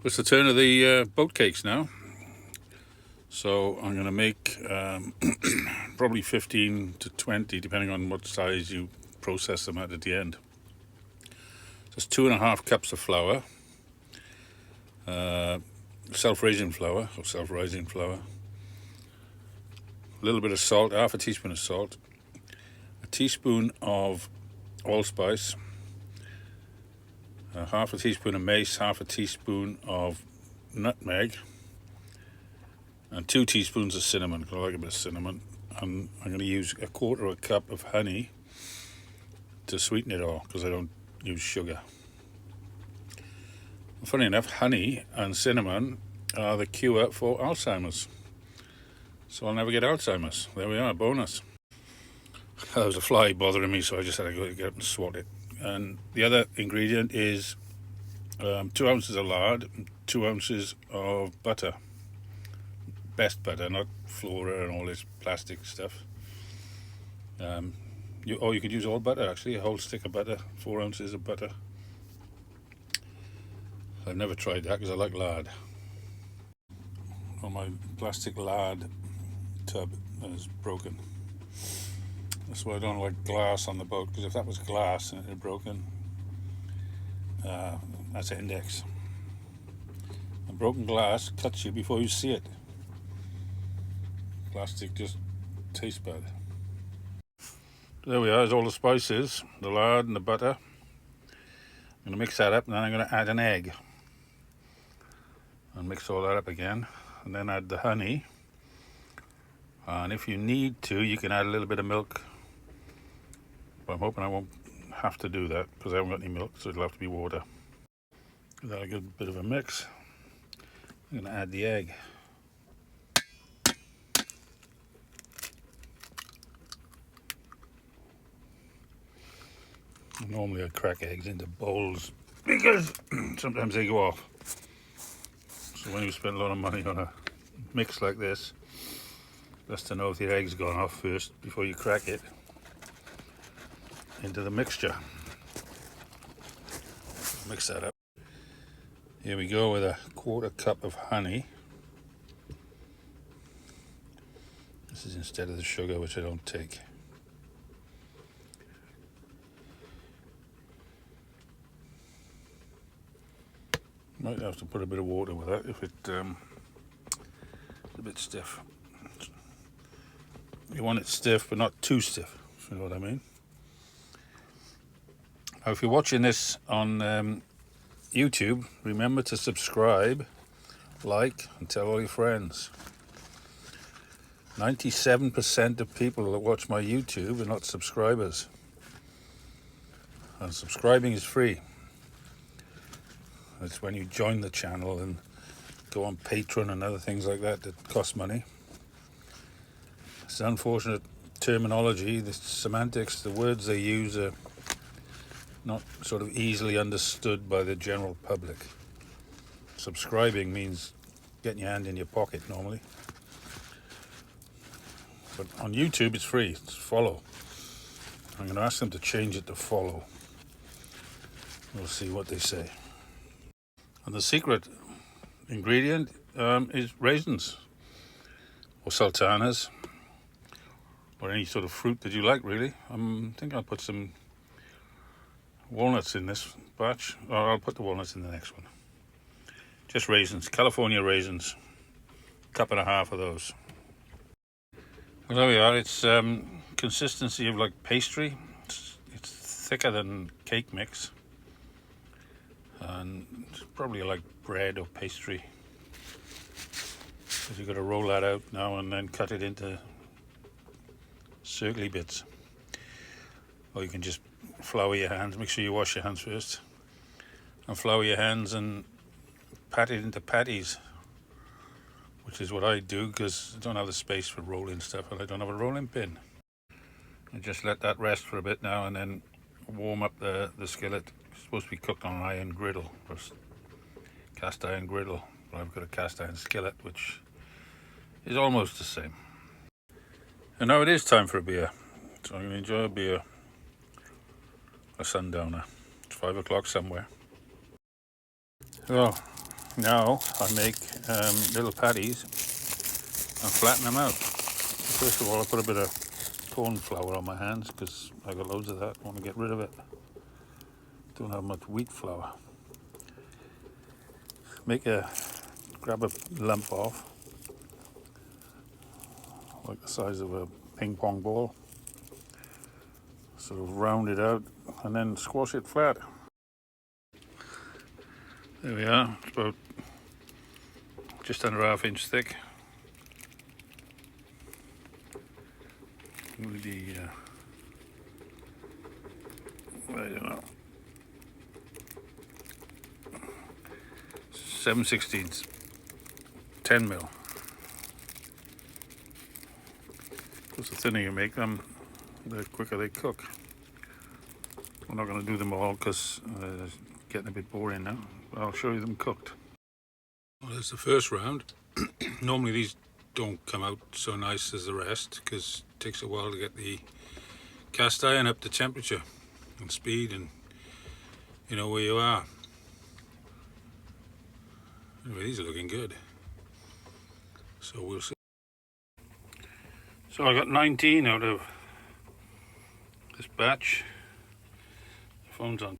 It's the turn of the boat cakes now. So I'm going to make probably 15 to 20, depending on what size you process them at the end. Just 2.5 cups of flour, self-raising flour, a little bit of salt, half a teaspoon of salt, a teaspoon of allspice, half a teaspoon of mace, half a teaspoon of nutmeg, and 2 teaspoons of cinnamon, because I like a bit of cinnamon. And I'm going to use 1/4 cup of honey to sweeten it all, because I don't use sugar. Funny enough, honey and cinnamon are the cure for Alzheimer's. So I'll never get Alzheimer's. There we are, bonus. There was a fly bothering me, so I just had to go get up and swat it. And the other ingredient is 2 ounces of lard, 2 ounces of butter. Best butter, not Flora and all this plastic stuff. You could use all butter, actually, a whole stick of butter, 4 ounces of butter. I've never tried that because I like lard. Well, my plastic lard tub is broken. That's why I don't like glass on the boat, because if that was glass and it had broken, that's an index. And broken glass cuts you before you see it. Plastic just tastes bad. There we are, there's all the spices, the lard and the butter. I'm going to mix that up, and then I'm going to add an egg. And mix all that up again, and then add the honey. And if you need to, you can add a little bit of milk. But I'm hoping I won't have to do that, because I haven't got any milk, so it'll have to be water. Give that a good bit of a mix. I'm going to add the egg. Normally I crack eggs into bowls because sometimes they go off. So when you spend a lot of money on a mix like this, best to know if the egg's gone off first before you crack it into the mixture. Mix that up. Here we go with 1/4 cup of honey. This is instead of the sugar, which I don't take. Might have to put a bit of water with that if it's a bit stiff. You want it stiff, but not too stiff, if you know what I mean. Now, if you're watching this on YouTube, remember to subscribe, like, and tell all your friends. 97% of people that watch my YouTube are not subscribers. And subscribing is free. It's when you join the channel and go on Patreon and other things like that that cost money. It's unfortunate terminology, the semantics, the words they use are not sort of easily understood by the general public. Subscribing means getting your hand in your pocket normally. But on YouTube it's free, it's follow. I'm going to ask them to change it to follow. We'll see what they say. And the secret ingredient is raisins or sultanas or any sort of fruit that you like, really. I think I'll put some walnuts in this batch, or I'll put the walnuts in the next one. Just raisins, California raisins, 1.5 cups of those. Well, there we are. It's consistency of like pastry. It's thicker than cake mix. And it's probably like bread or pastry. So you've got to roll that out now and then cut it into circly bits. Or you can just flour your hands. Make sure you wash your hands first. And flour your hands and pat it into patties. Which is what I do, because I don't have the space for rolling stuff and I don't have a rolling pin. I just let that rest for a bit now and then warm up the skillet. It's supposed to be cooked on an iron griddle, or cast iron griddle, but I've got a cast iron skillet, which is almost the same. And now it is time for a beer, so I'm going to enjoy a beer, a sundowner. It's 5 o'clock somewhere. So Now I make little patties and flatten them out. First of all, I put a bit of corn flour on my hands because I got loads of that. I want to get rid of it. Don't have much wheat flour. Grab a lump off, like the size of a ping pong ball. Sort of round it out and then squash it flat. There we are. It's about just under ½ inch thick. With the I don't know, 7/16, 10 mil. Of course, the thinner you make them, the quicker they cook. We're not going to do them all because it's getting a bit boring now. But I'll show you them cooked. Well, there's the first round. Normally these don't come out so nice as the rest because it takes a while to get the cast iron up to temperature and speed, and you know where you are. Anyway, these are looking good. So we'll see. So I got 19 out of this batch. The phone's on.